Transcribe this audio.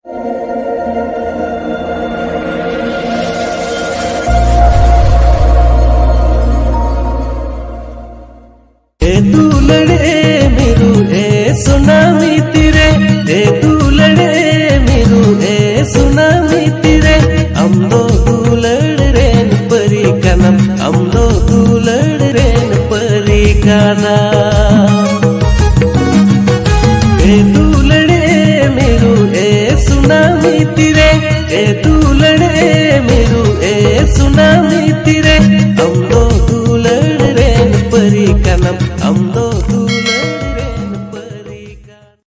ए दूलड़े मेरू ए tsunami तिरे, ए दूलड़े मेरू ए tsunami तिरे, अम्दो दूलड़ rain परी कनम, अम्दो दूलड़ रेन परी काना। ए दूलड़े मेरू ए सुनामी तिरे, ए